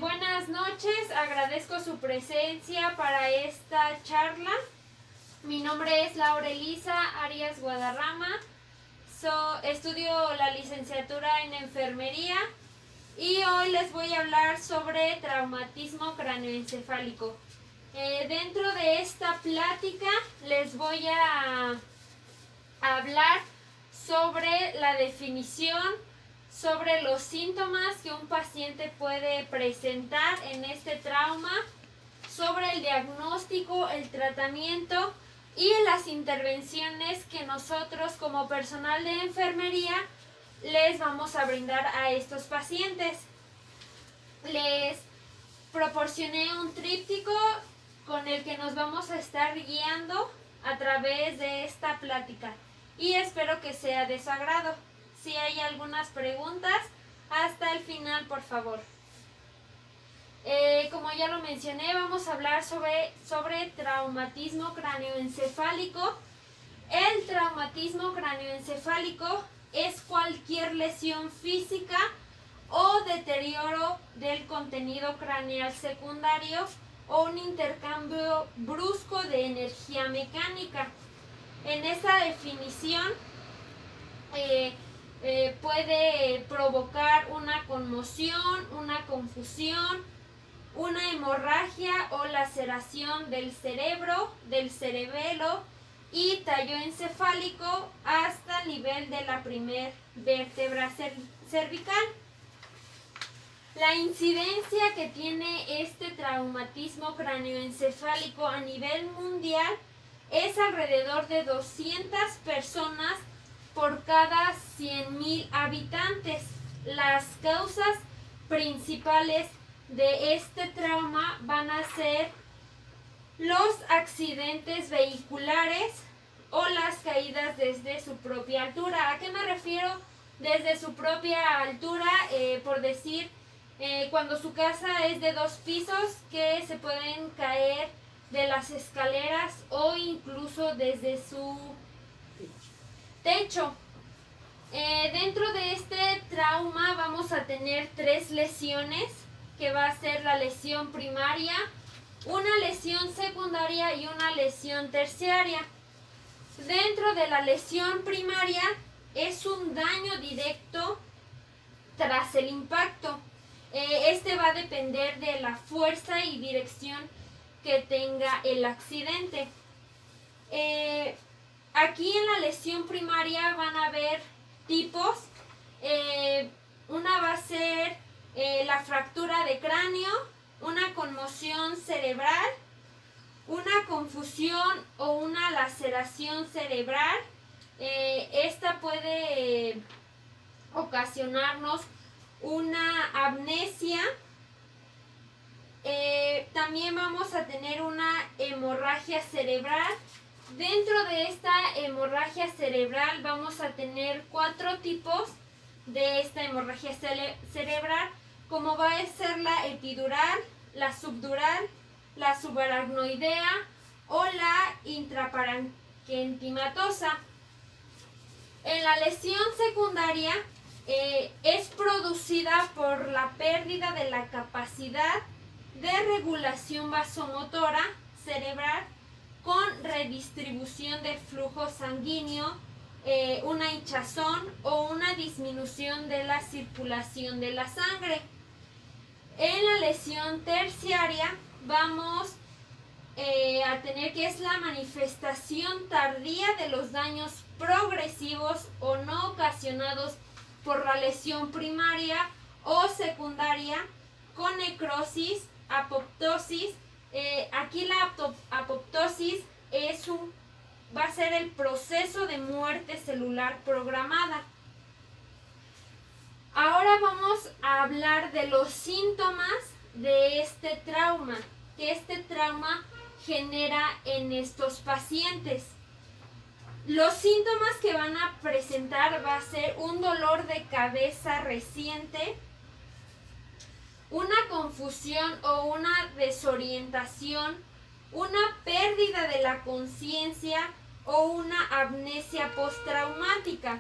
Buenas noches, agradezco su presencia para esta charla. Mi nombre es Laura Elisa Arias Guadarrama, estudio la licenciatura en enfermería y hoy les voy a hablar sobre traumatismo cráneoencefálico. Dentro de esta plática les voy a hablar sobre la definición, sobre los síntomas que un paciente puede presentar en este trauma, sobre el diagnóstico, el tratamiento y las intervenciones que nosotros como personal de enfermería les vamos a brindar a estos pacientes. Les proporcioné un tríptico con el que nos vamos a estar guiando a través de esta plática y espero que sea de su agrado. Si hay algunas preguntas, hasta el final, por favor. Como ya lo mencioné, vamos a hablar sobre traumatismo cráneoencefálico. El traumatismo cráneoencefálico es cualquier lesión física o deterioro del contenido craneal secundario o un intercambio brusco de energía mecánica. En esta definición puede provocar una conmoción, una confusión, una hemorragia o laceración del cerebro, del cerebelo y tallo encefálico hasta el nivel de la primer vértebra cervical. La incidencia que tiene este traumatismo cráneoencefálico a nivel mundial es alrededor de 200 personas por cada 100,000 habitantes. Las causas principales de este trauma van a ser los accidentes vehiculares o las caídas desde su propia altura. ¿A qué me refiero desde su propia altura? Por decir, cuando su casa es de 2 pisos, que se pueden caer de las escaleras o incluso desde su techo. Dentro de este trauma vamos a tener 3 lesiones, que va a ser la lesión primaria, una lesión secundaria y una lesión terciaria. Dentro de la lesión primaria es un daño directo tras el impacto. Este va a depender de la fuerza y dirección que tenga el accidente. Aquí en la lesión primaria van a haber tipos. Una va a ser la fractura de cráneo, una conmoción cerebral, una confusión o una laceración cerebral. Esta puede ocasionarnos una amnesia. También vamos a tener una hemorragia cerebral. Dentro de esta hemorragia cerebral vamos a tener 4 tipos de esta hemorragia cerebral, como va a ser la epidural, la subdural, la subaracnoidea o la intraparenquimatosa. En la lesión secundaria es producida por la pérdida de la capacidad de regulación vasomotora cerebral con redistribución del flujo sanguíneo, una hinchazón o una disminución de la circulación de la sangre. En la lesión terciaria vamos a tener que es la manifestación tardía de los daños progresivos o no ocasionados por la lesión primaria o secundaria con necrosis, apoptosis. Aquí la apoptosis va a ser el proceso de muerte celular programada. Ahora vamos a hablar de los síntomas de este trauma, que este trauma genera en estos pacientes. Los síntomas que van a presentar va a ser un dolor de cabeza reciente, una confusión o una desorientación, una pérdida de la conciencia o una amnesia postraumática.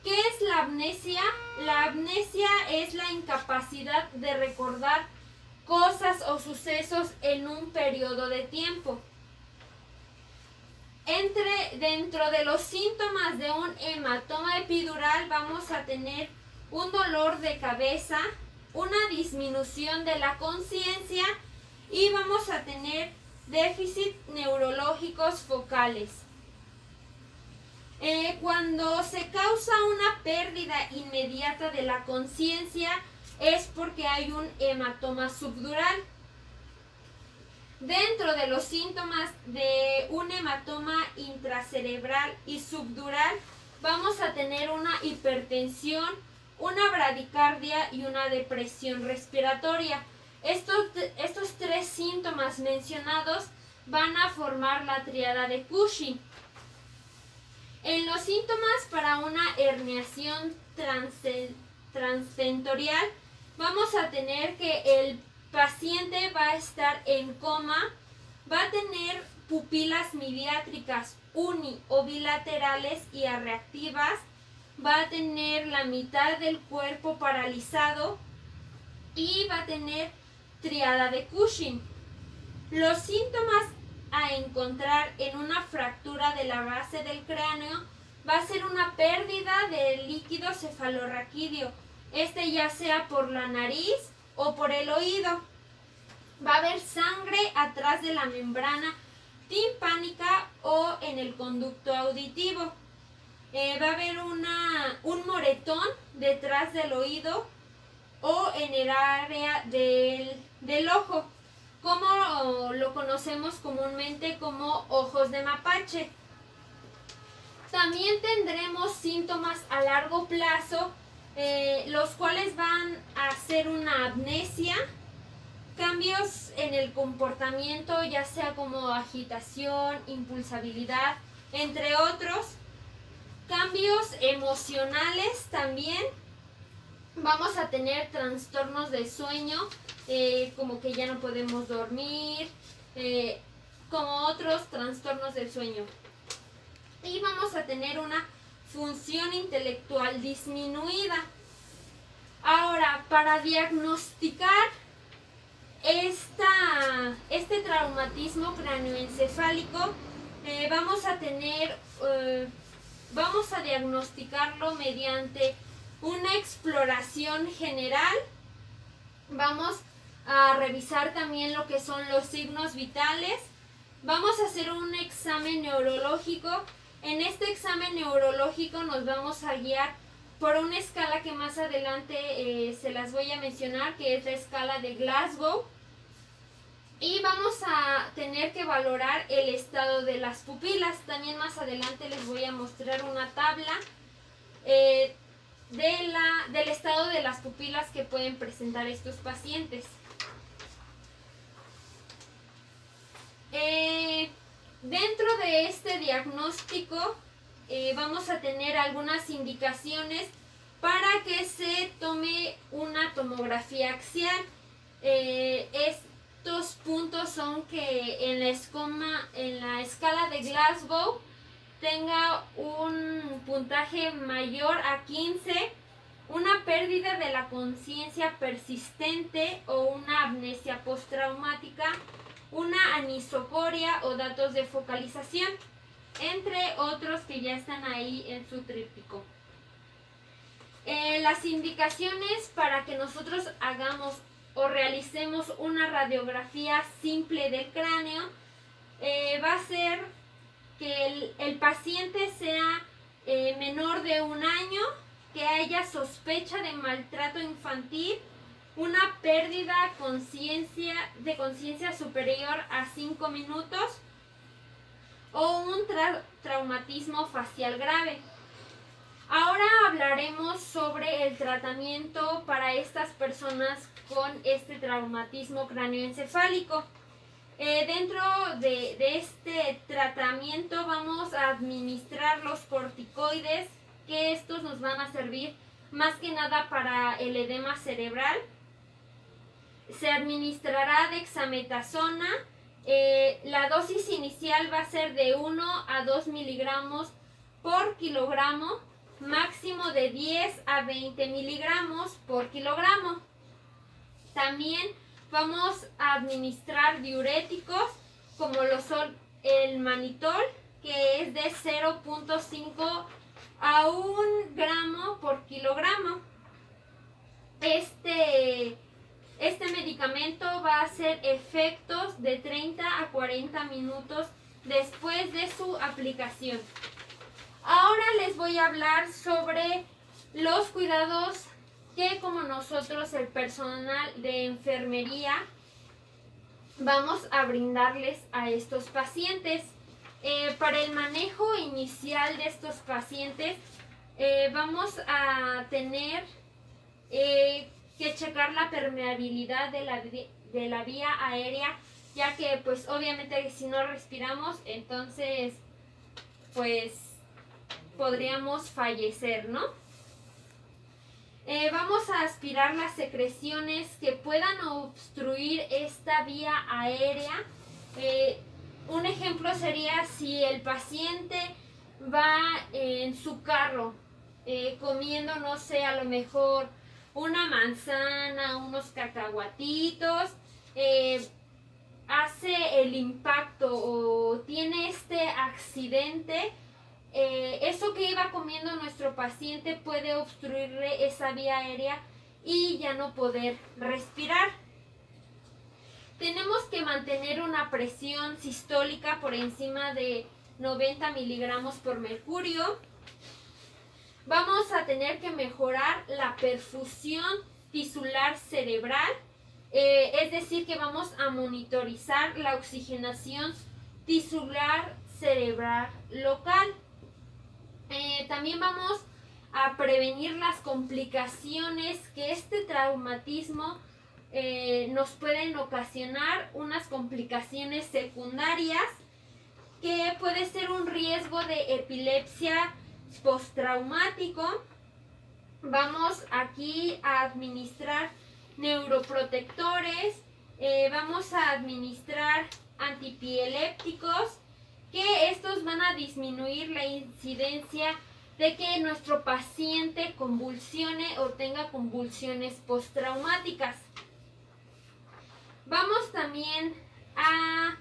¿Qué es la amnesia? La amnesia es la incapacidad de recordar cosas o sucesos en un periodo de tiempo. Dentro de los síntomas de un hematoma epidural vamos a tener un dolor de cabeza, una disminución de la conciencia y vamos a tener déficit neurológicos focales. Cuando se causa una pérdida inmediata de la conciencia es porque hay un hematoma subdural. Dentro de los síntomas de un hematoma intracerebral y subdural vamos a tener una hipertensión, una bradicardia y una depresión respiratoria. Estos tres síntomas mencionados van a formar la tríada de Cushing. En los síntomas para una herniación transtentorial vamos a tener que el paciente va a estar en coma, va a tener pupilas midriátricas uni o bilaterales y reactivas, va a tener la mitad del cuerpo paralizado y va a tener tríada de Cushing. Los síntomas a encontrar en una fractura de la base del cráneo va a ser una pérdida de líquido cefalorraquídeo, ya sea por la nariz o por el oído. Va a haber sangre atrás de la membrana timpánica o en el conducto auditivo. Va a haber un moretón detrás del oído o en el área del ojo, como lo conocemos comúnmente como ojos de mapache. También tendremos síntomas a largo plazo, los cuales van a ser una amnesia, cambios en el comportamiento, ya sea como agitación, impulsabilidad, entre otros. Cambios emocionales también. Vamos a tener trastornos de sueño, como que ya no podemos dormir, como otros trastornos del sueño. Y vamos a tener una función intelectual disminuida. Ahora, para diagnosticar este traumatismo cráneoencefálico, vamos a diagnosticarlo mediante una exploración general. Vamos a revisar también lo que son los signos vitales. Vamos a hacer un examen neurológico. En este examen neurológico nos vamos a guiar por una escala que más adelante se las voy a mencionar, que es la escala de Glasgow. Y vamos a tener que valorar el estado de las pupilas. También más adelante les voy a mostrar una tabla del estado de las pupilas que pueden presentar estos pacientes. Dentro de este diagnóstico vamos a tener algunas indicaciones para que se tome una tomografía axial. Estos puntos son que en la escala de Glasgow tenga un puntaje mayor a 15, una pérdida de la conciencia persistente o una amnesia postraumática, una anisocoria o datos de focalización, entre otros que ya están ahí en su tríptico. Las indicaciones para que nosotros hagamos o realicemos una radiografía simple del cráneo va a ser que el paciente sea menor de 1 año, que haya sospecha de maltrato infantil, una pérdida de conciencia superior a 5 minutos o un traumatismo facial grave. Ahora hablaremos sobre el tratamiento para estas personas con este traumatismo cráneoencefálico. Dentro de este tratamiento vamos a administrar los corticoides, que estos nos van a servir más que nada para el edema cerebral. Se administrará dexametasona. La dosis inicial va a ser de 1 a 2 miligramos por kilogramo máximo de 10 a 20 miligramos por kilogramo. También vamos a administrar diuréticos como lo son el manitol, que es de 0.5 a 1 gramo por kilogramo. Este medicamento va a hacer efectos de 30 a 40 minutos después de su aplicación. Ahora les voy a hablar sobre los cuidados que como nosotros, el personal de enfermería, vamos a brindarles a estos pacientes. Para el manejo inicial de estos pacientes vamos a tener que checar la permeabilidad de la vía aérea, ya que pues obviamente si no respiramos, entonces pues podríamos fallecer, ¿no? Vamos a aspirar las secreciones que puedan obstruir esta vía aérea. Un ejemplo sería si el paciente va en su carro comiendo, no sé, a lo mejor una manzana, unos cacahuatitos, hace el impacto o tiene este accidente, eso que iba comiendo nuestro paciente puede obstruirle esa vía aérea y ya no poder respirar. Tenemos que mantener una presión sistólica por encima de 90 miligramos por mercurio. Vamos a tener que mejorar la perfusión tisular cerebral, es decir, que vamos a monitorizar la oxigenación tisular cerebral local. También vamos a prevenir las complicaciones que este traumatismo nos pueden ocasionar, unas complicaciones secundarias que puede ser un riesgo de epilepsia postraumático. Vamos aquí a administrar neuroprotectores, vamos a administrar antipielépticos, que estos van a disminuir la incidencia de que nuestro paciente convulsione o tenga convulsiones postraumáticas. Vamos también a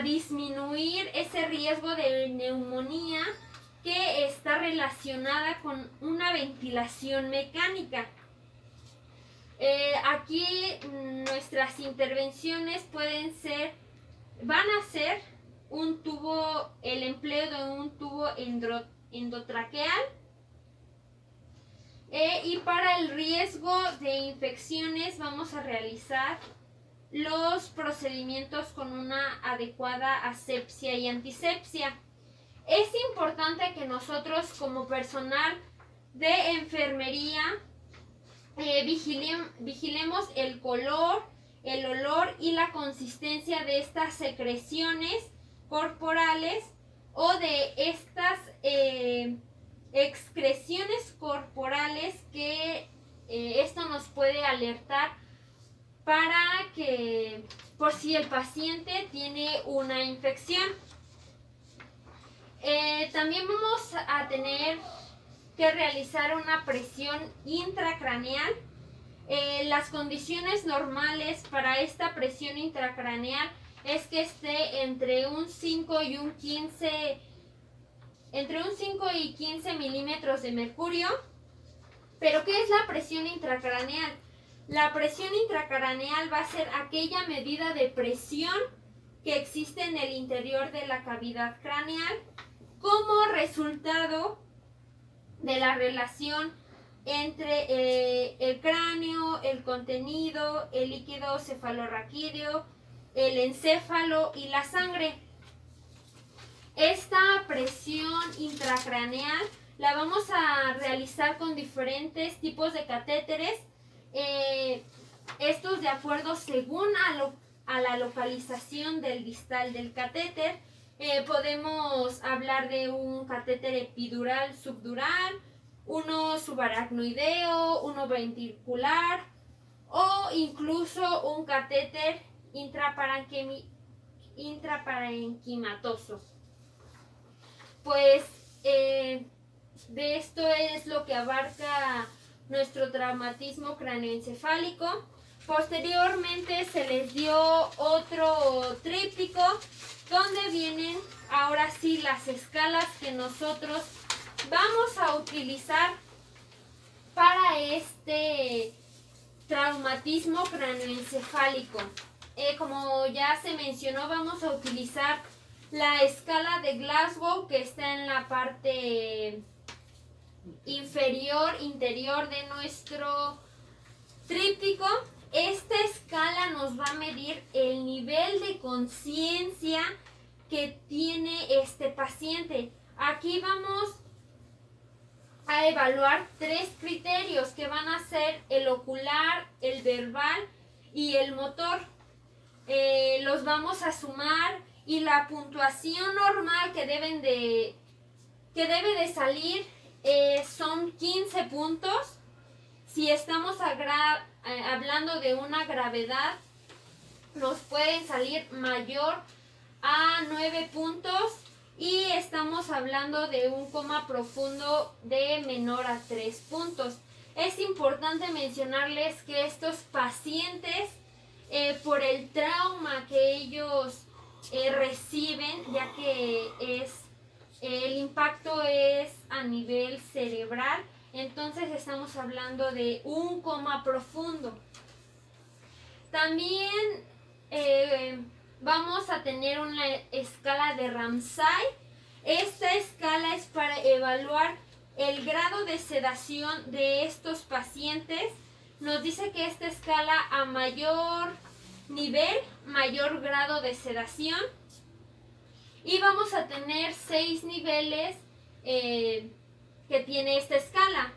disminuir ese riesgo de neumonía que está relacionada con una ventilación mecánica. Aquí nuestras intervenciones van a ser el empleo de un tubo endotraqueal, y para el riesgo de infecciones vamos a realizar los procedimientos con una adecuada asepsia y antisepsia. Es importante que nosotros como personal de enfermería vigilemos el color, el olor y la consistencia de estas secreciones corporales o de estas excreciones corporales que esto nos puede alertar para que por si el paciente tiene una infección. También vamos a tener que realizar una presión intracraneal. Las condiciones normales para esta presión intracraneal es que esté entre un 5 y 15 milímetros de mercurio. ¿Pero qué es la presión intracraneal? La presión intracraneal va a ser aquella medida de presión que existe en el interior de la cavidad craneal como resultado de la relación entre el cráneo, el contenido, el líquido cefalorraquídeo, el encéfalo y la sangre. Esta presión intracraneal la vamos a realizar con diferentes tipos de catéteres, estos de acuerdo según a la localización del distal del catéter. Podemos hablar de un catéter epidural subdural, uno subaracnoideo, uno ventricular o incluso un catéter intraparenquimatoso. Pues De esto es lo que abarca nuestro traumatismo cráneoencefálico. Posteriormente se les dio otro tríptico donde vienen ahora sí las escalas que nosotros vamos a utilizar para este traumatismo cráneoencefálico. Como ya se mencionó, vamos a utilizar la escala de Glasgow, que está en la parte interior de nuestro tríptico. Esta escala nos va a medir el nivel de conciencia que tiene este paciente. Aquí vamos a evaluar 3 criterios que van a ser el ocular, el verbal y el motor. Los vamos a sumar y la puntuación normal que debe de salir son 15 puntos. Si estamos hablando de una gravedad, nos pueden salir mayor a 9 puntos. Y estamos hablando de un coma profundo de menor a 3 puntos. Es importante mencionarles que estos pacientes, por el trauma que ellos reciben, ya que el impacto es a nivel cerebral, entonces estamos hablando de un coma profundo. También vamos a tener una escala de Ramsay. Esta escala es para evaluar el grado de sedación de estos pacientes. Nos dice que esta escala, a mayor nivel, mayor grado de sedación. Y vamos a tener 6 niveles que tiene esta escala.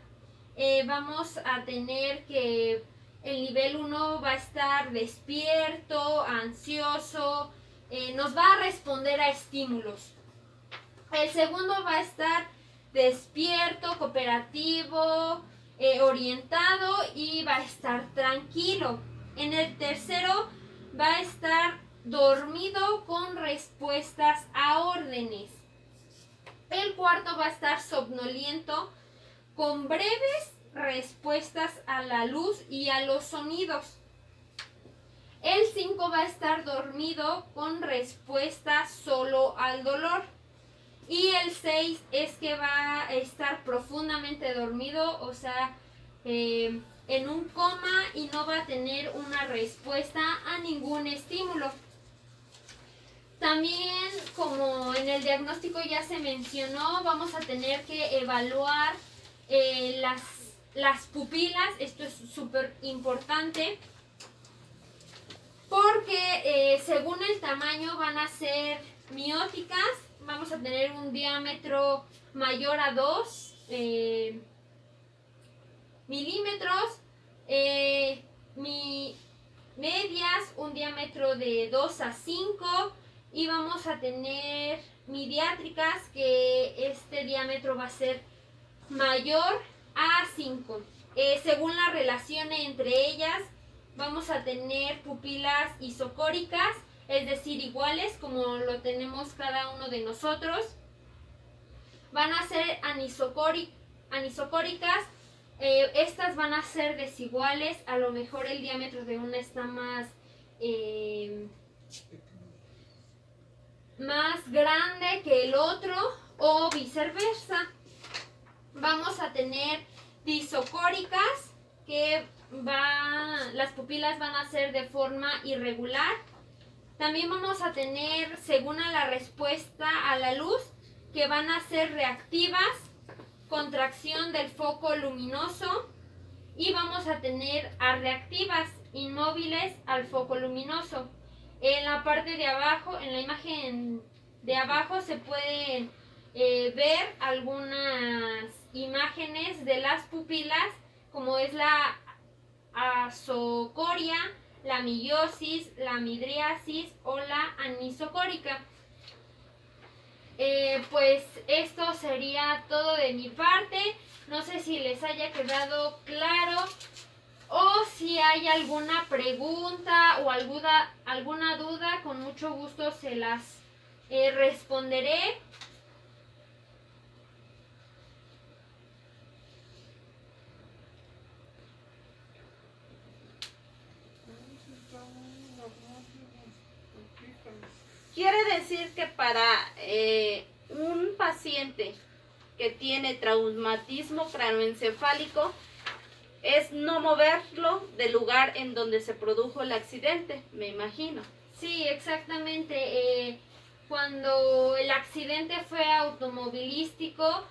Vamos a tener que el nivel 1 va a estar despierto, ansioso, nos va a responder a estímulos. El segundo va a estar despierto, cooperativo, orientado y va a estar tranquilo. En el tercero va a estar dormido con respuestas a órdenes. El cuarto va a estar somnoliento con breves respuestas a la luz y a los sonidos. El 5 va a estar dormido con respuesta solo al dolor. Y el 6 es que va a estar profundamente dormido, o sea, en un coma, y no va a tener una respuesta a ningún estímulo. También, como en el diagnóstico ya se mencionó, vamos a tener que evaluar las pupilas. Esto es súper importante porque según el tamaño van a ser mióticas. Vamos a tener un diámetro mayor a 2 milímetros, medias un diámetro de 2 a 5, y vamos a tener midiátricas, que este diámetro va a ser mayor a 5. Según la relación entre ellas, vamos a tener pupilas isocóricas, es decir, iguales como lo tenemos cada uno de nosotros. Van a ser anisocóricas. Estas van a ser desiguales. A lo mejor el diámetro de una está más grande que el otro, o viceversa. Vamos a tener disocóricas, que las pupilas van a ser de forma irregular. También vamos a tener, según a la respuesta a la luz, que van a ser reactivas, contracción del foco luminoso, y vamos a tener reactivas, inmóviles al foco luminoso. En la parte de abajo, en la imagen de abajo, se pueden ver algunas imágenes de las pupilas, como es la azocoria, la miosis, la midriasis o la anisocórica. Pues esto sería todo de mi parte. No sé si les haya quedado claro, o si hay alguna pregunta o alguna duda, con mucho gusto se las responderé. Quiere decir que para un paciente que tiene traumatismo craneoencefálico es no moverlo del lugar en donde se produjo el accidente, me imagino. Sí, exactamente. Cuando el accidente fue automovilístico,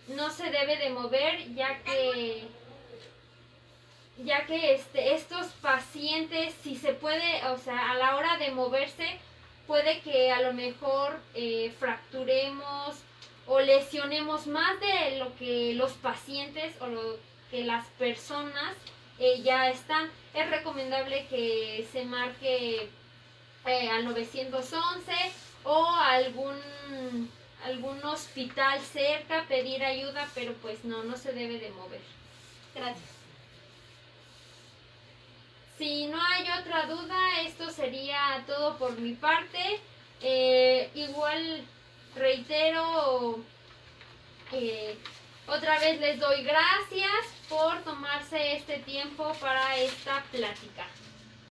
no se debe de mover, ya que estos pacientes, si se puede, o sea, a la hora de moverse, puede que a lo mejor fracturemos o lesionemos más de lo que los pacientes o lo que las personas ya están. Es recomendable que se marque al 911 o algún hospital cerca, pedir ayuda, pero pues no se debe de mover. Gracias. Si no hay otra duda, esto sería todo por mi parte. Igual reitero, otra vez les doy gracias por tomarse este tiempo para esta plática.